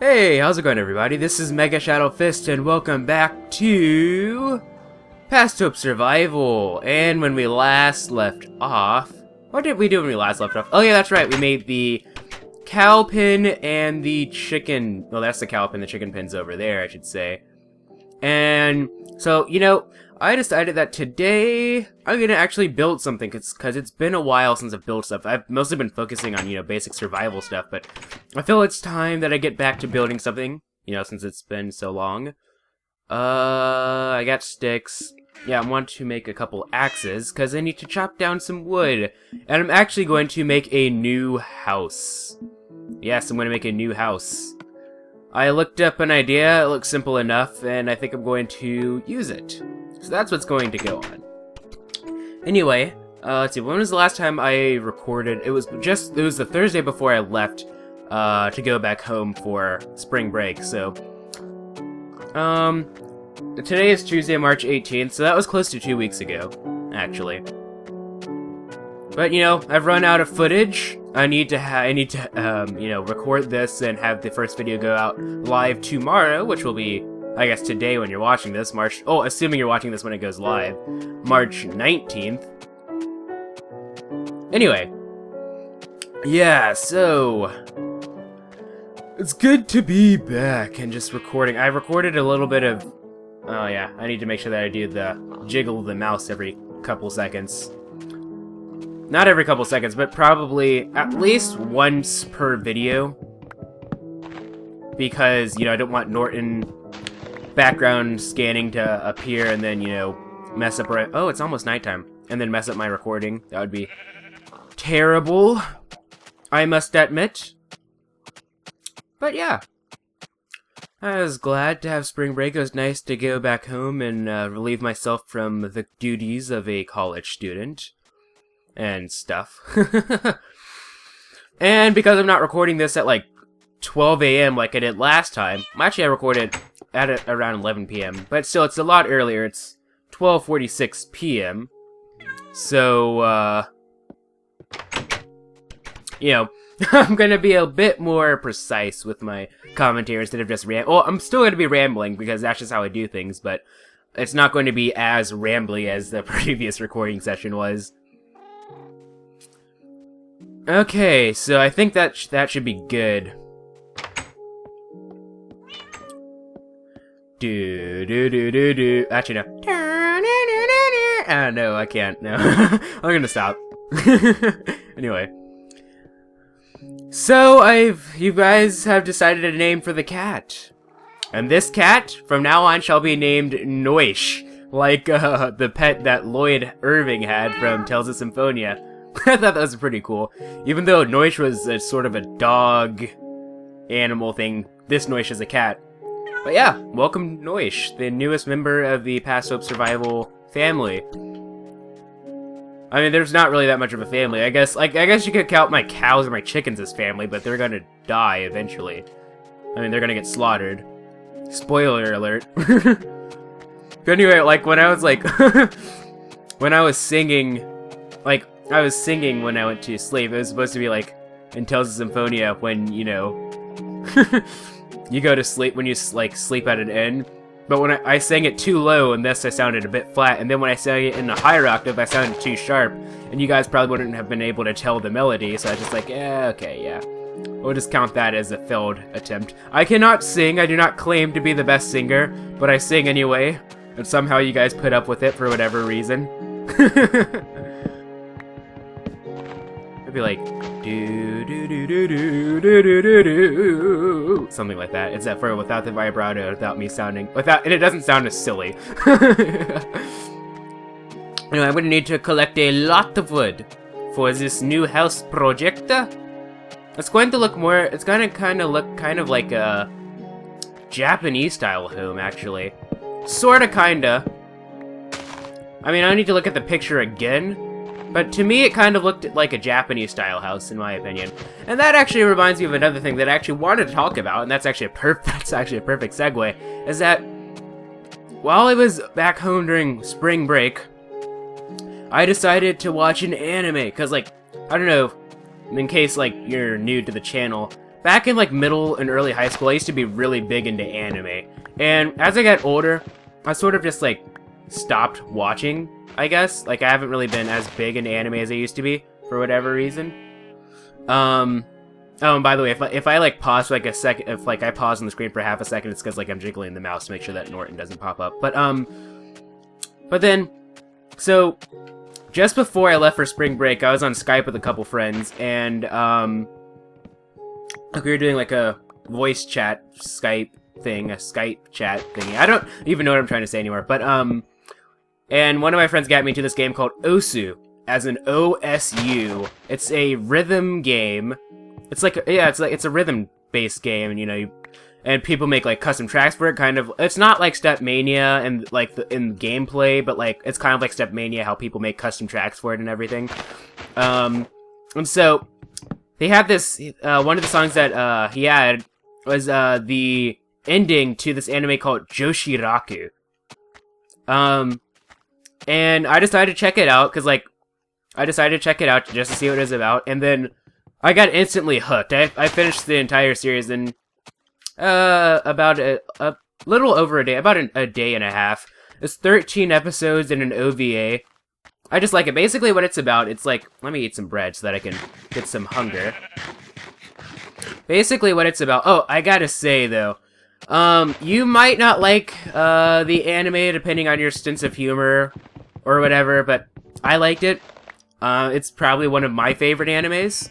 Hey, how's it going, everybody? This is MegaShadowFist, and welcome back to Past Hope Survival. And when we last left off, what did we do when we last left off? Oh yeah, that's right, we made the cow pin and the chicken. Well, that's the cow pin, the chicken pin's over there, I should say. And so, I decided that today I'm gonna actually build something, because it's been a while since I've built stuff. I've mostly been focusing on, basic survival stuff, but I feel it's time that I get back to building something, since it's been so long. I got sticks. Yeah, I want to make a couple axes, because I need to chop down some wood. And I'm actually going to make a new house. Yes, I'm going to make a new house. I looked up an idea, it looks simple enough, and I think I'm going to use it. So that's what's going to go on. Anyway, let's see, when was the last time I recorded? It was the Thursday before I left to go back home for spring break, so today is Tuesday, March 18th, so that was close to 2 weeks ago, actually. But, I've run out of footage. I need to record this and have the first video go out live tomorrow, which will be, I guess, today when you're watching this, assuming you're watching this when it goes live, March 19th. Anyway. Yeah, so it's good to be back and just recording. I recorded a little bit of, oh yeah, I need to make sure that I do the jiggle of the mouse every couple seconds. Not every couple seconds, but probably at least once per video. Because, I don't want Norton background scanning to appear and then, mess up oh, it's almost nighttime. And then mess up my recording. That would be terrible, I must admit. But yeah. I was glad to have spring break. It was nice to go back home and relieve myself from the duties of a college student. And stuff. And because I'm not recording this at like 12 a.m. like I did last time, actually I recorded at around 11 p.m. But still, it's a lot earlier. It's 12:46 p.m. So, I'm gonna be a bit more precise with my commentary instead of just well, I'm still gonna be rambling because that's just how I do things, but it's not going to be as rambly as the previous recording session was. Okay, so I think that should be good. Actually, no. No, I can't. No, I'm gonna stop. Anyway, so you guys have decided a name for the cat, and this cat from now on shall be named Noish, like the pet that Lloyd Irving had from Tales of Symphonia. I thought that was pretty cool. Even though Noish was a sort of a dog animal thing, this Noish is a cat. But yeah, welcome Noish, the newest member of the Past Hope Survival family. I mean, there's not really that much of a family. I guess you could count my cows or my chickens as family, but they're gonna die eventually. I mean, they're gonna get slaughtered. Spoiler alert. But anyway, like, when I was, like, when I was singing, like, I was singing when I went to sleep. It was supposed to be like in Tales of Symphonia when, you go to sleep when you sleep at an inn. But when I sang it too low and thus I sounded a bit flat, and then when I sang it in a higher octave I sounded too sharp, and you guys probably wouldn't have been able to tell the melody, so I was just like, yeah, okay, yeah. We'll just count that as a failed attempt. I cannot sing, I do not claim to be the best singer, but I sing anyway, and somehow you guys put up with it for whatever reason. It'd be like do do do do do do do do do, something like that. Except for without the vibrato, without me sounding and it doesn't sound as silly. Anyway, I'm gonna need to collect a lot of wood for this new house project. It's going to look it's gonna look kind of like a Japanese style home, actually. Sorta, kinda. I mean, I need to look at the picture again. But to me, it kind of looked like a Japanese-style house, in my opinion. And that actually reminds me of another thing that I actually wanted to talk about, and that's actually a perfect segue, is that while I was back home during spring break, I decided to watch an anime, because, like, I don't know, in case, like, you're new to the channel, back in like middle and early high school, I used to be really big into anime. And as I got older, I sort of just like stopped watching, I guess. Like I haven't really been as big into anime as I used to be for whatever reason. Oh, and by the way, if I like pause for like a second, if like I pause on the screen for half a second, it's because like I'm jiggling the mouse to make sure that Norton doesn't pop up. But then, so just before I left for spring break, I was on Skype with a couple friends, and like we were doing like a voice chat Skype thing, a Skype chat thingy. I don't even know what I'm trying to say anymore. But and one of my friends got me into this game called Osu, as in OSU. It's a rhythm game. It's like, yeah, it's a rhythm-based game, and and people make like custom tracks for it. Kind of, it's not like Stepmania and like in gameplay, but like it's kind of like Stepmania, how people make custom tracks for it and everything. And so they had this one of the songs that he had was the ending to this anime called Joshiraku. And I decided to check it out because like I decided to check it out just to see what it was about, and then I got instantly hooked. I finished the entire series in about a little over a day, about a day and a half. It's 13 episodes and an OVA. I just like it. Basically what it's about, it's like, let me eat some bread so that I can get some hunger. Basically what it's about, oh, I gotta say though, you might not like the anime depending on your sense of humor or whatever, but I liked it. It's probably one of my favorite animes.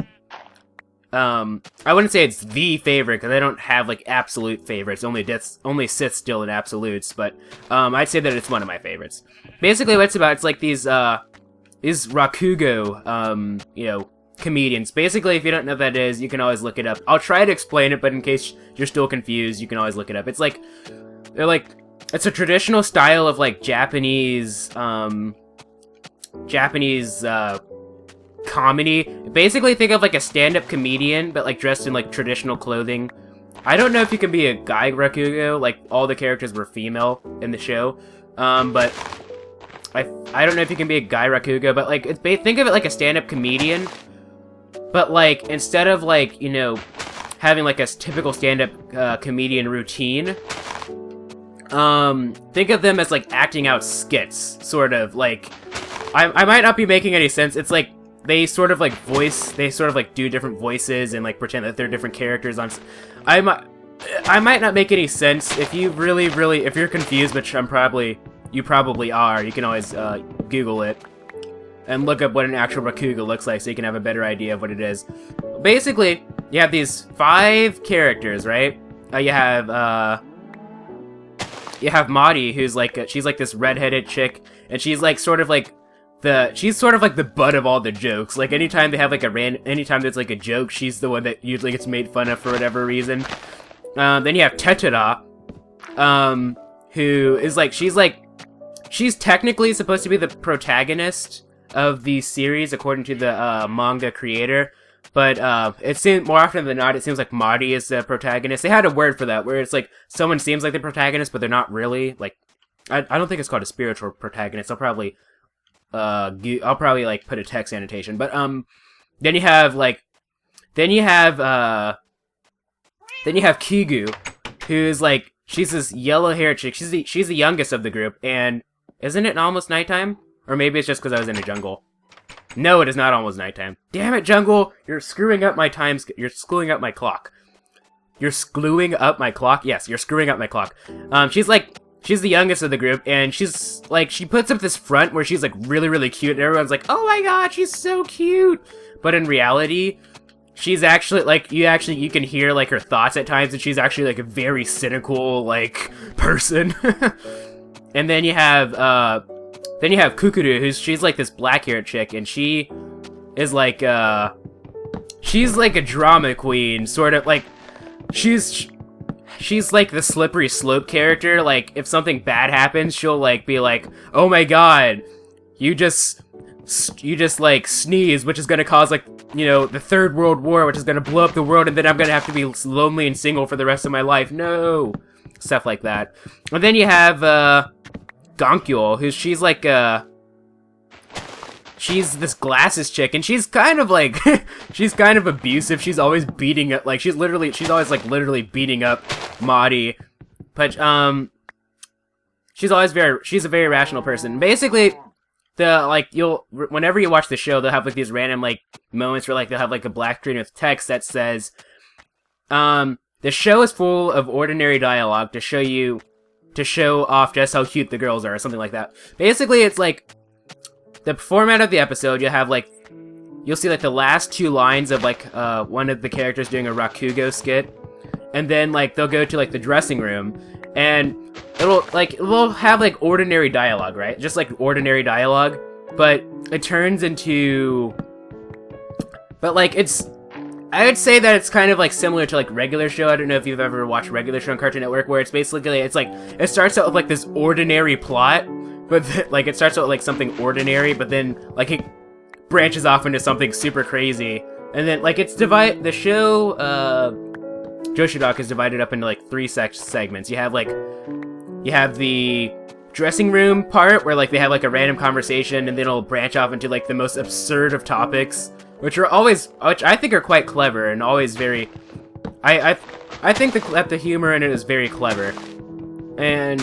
I wouldn't say it's the favorite, because I don't have, like, absolute favorites. Only sits still in absolutes, but, I'd say that it's one of my favorites. Basically, what it's about, it's like these Rakugo, comedians. Basically, if you don't know what that is, you can always look it up. I'll try to explain it, but in case you're still confused, you can always look it up. It's like, it's a traditional style of, like, Japanese comedy. Basically, think of like a stand-up comedian, but like dressed in like traditional clothing. I don't know if you can be a guy Rakugo, like all the characters were female in the show. But I don't know if you can be a guy Rakugo, but like think of it like a stand-up comedian, but like instead of like having like a typical stand-up comedian routine, think of them as like acting out skits, sort of like. I might not be making any sense. It's like they sort of like do different voices and like pretend that they're different characters on. I might not make any sense. If you if you're confused, which you probably are, you can always Google it and look up what an actual Rakugo looks like, so you can have a better idea of what it is. Basically, you have these 5 characters, right? You have Mari, who's like she's like this redheaded chick, and she's like sort of like the butt of all the jokes. Like anytime they have like anytime there's like a joke, she's the one that usually gets made fun of for whatever reason. Then you have Tetura, who is like she's technically supposed to be the protagonist of the series according to the manga creator, but it seems more often than not it seems like Mari is the protagonist. They had a word for that where it's like someone seems like the protagonist but they're not really. Like I don't think it's called a spiritual protagonist. I'll probably like put a text annotation, but then you have Kigu, who's like she's this yellow haired chick. She's the youngest of the group, and isn't it almost nighttime? Or maybe it's just because I was in a jungle. No, it is not almost nighttime. Damn it, jungle! You're screwing up my times. You're screwing up my clock. You're screwing up my clock. Yes, you're screwing up my clock. She's the youngest of the group, and she's like, she puts up this front where she's like really cute, and everyone's like, oh my god, she's so cute. But in reality, she's actually like, you can hear like her thoughts at times, and she's actually like a very cynical like person. And then you have Kukuru, she's like this black-haired chick, and she is like she's like a drama queen, sort of like she's like the slippery slope character. Like, if something bad happens, she'll like be like, oh my god, you just like sneeze, which is gonna cause like, the Third World War, which is gonna blow up the world, and then I'm gonna have to be lonely and single for the rest of my life. No! Stuff like that. And then you have, Gankyo, she's like she's this glasses chick, and she's kind of like, she's kind of abusive. She's always beating up, like, she's always like literally beating up Maudie. But, she's a very rational person. Basically, whenever you watch the show, they'll have like these random like moments where like they'll have like a black screen with text that says, the show is full of ordinary dialogue to show off just how cute the girls are, or something like that. Basically, it's like, the format of the episode, you'll see like the last 2 lines of like, one of the characters doing a Rakugo skit, and then like, they'll go to like the dressing room, and it'll have like ordinary dialogue, right? Just like ordinary dialogue, but it turns into, but like I would say that it's kind of like similar to like regular show. I don't know if you've ever watched regular show on Cartoon Network, where it's basically, it's like, it starts out with like this ordinary plot, but like it starts out with like something ordinary, but then like it branches off into something super crazy, and then like the show, Joshiraku is divided up into like 3 segments. You have the dressing room part, where like they have like a random conversation, and then it'll branch off into like the most absurd of topics, which I think are quite clever, and always very, I think that the humor in it is very clever. And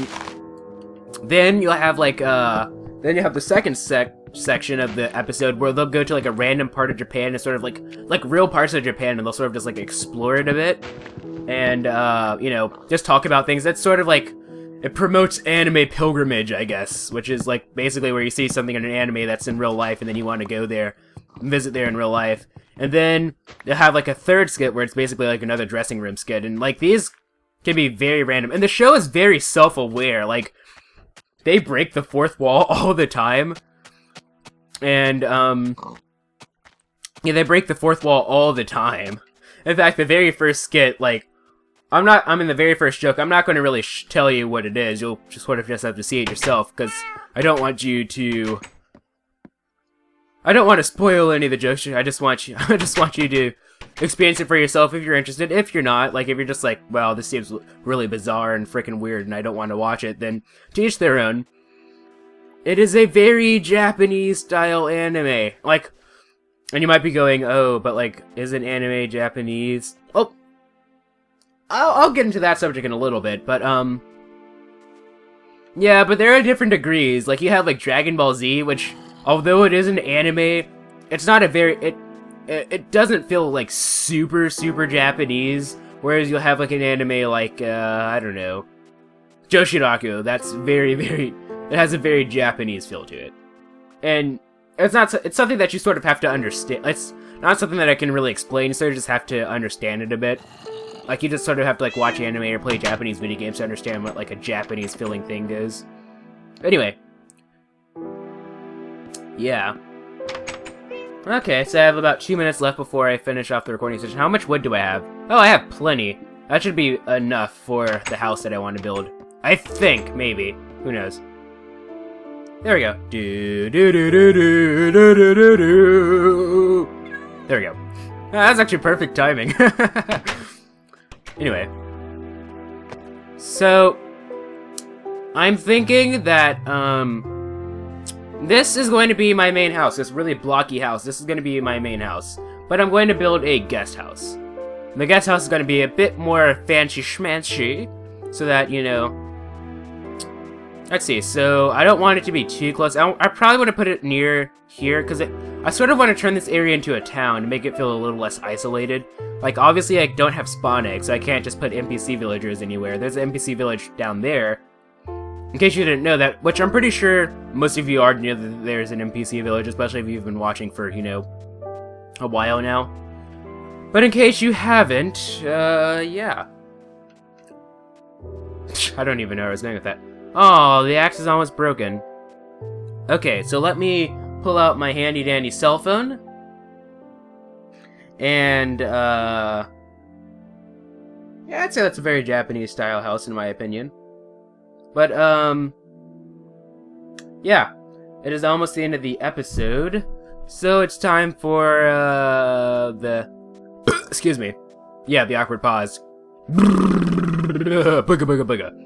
then you'll have like, then you have the second section of the episode, where they'll go to like a random part of Japan, and sort of like real parts of Japan, and they'll sort of just like explore it a bit, and you know, just talk about things. That's sort of like, it promotes anime pilgrimage, I guess, which is like basically where you see something in an anime that's in real life, and then you want to go there, visit there in real life. And then they'll have like a third skit where it's basically like another dressing room skit, and like these can be very random. And the show is very self-aware. Like, they break the fourth wall all the time. And yeah, they break the fourth wall all the time. In fact, the very first skit, like, I'm in the very first joke. I'm not going to really tell you what it is. You'll just sort of just have to see it yourself, because I don't want to spoil any of the jokes. I just want you to experience it for yourself if you're interested. If you're not, like, if you're just like, well, this seems really bizarre and freaking weird and I don't want to watch it, then to each their own. It is a very Japanese style anime. Like, and you might be going, oh, but like, isn't anime Japanese? Oh, I'll get into that subject in a little bit, but yeah, but there are different degrees. Like, you have like Dragon Ball Z, which, although it is an anime, it's not a very, it doesn't feel like super Japanese, whereas you'll have like an anime like, I don't know, Joshiraku, that's very, it has a very Japanese feel to it. And it's something that you sort of have to understand. It's not something that I can really explain, so you just have to understand it a bit. Like, you just sort of have to like watch anime or play Japanese video games to understand what like a Japanese feeling thing is. Anyway. Yeah. Okay, so I have about 2 minutes left before I finish off the recording session. How much wood do I have? Oh, I have plenty. That should be enough for the house that I want to build. I think, maybe. Who knows? There we go. There we go. That's actually perfect timing. Anyway. So, I'm thinking that, this is going to be my main house. This really blocky house. This is going to be my main house. But I'm going to build a guest house. The guest house is going to be a bit more fancy schmancy, so that, you know... Let's see, so I don't want it to be too close. I probably want to put it near here, because I sort of want to turn this area into a town to make it feel a little less isolated. Like, obviously I don't have spawn eggs, so I can't just put NPC villagers anywhere. There's an NPC village down there. In case you didn't know that, which I'm pretty sure most of you already know that there's an NPC village, especially if you've been watching for, you know, a while now. But in case you haven't, yeah. I don't even know where I was going with that. Oh, the axe is almost broken. Okay, so let me pull out my handy-dandy cell phone. And, yeah, I'd say that's a very Japanese-style house, in my opinion. But, yeah. It is almost the end of the episode. So it's time for, the... excuse me. Yeah, the awkward pause. Booga booga booga.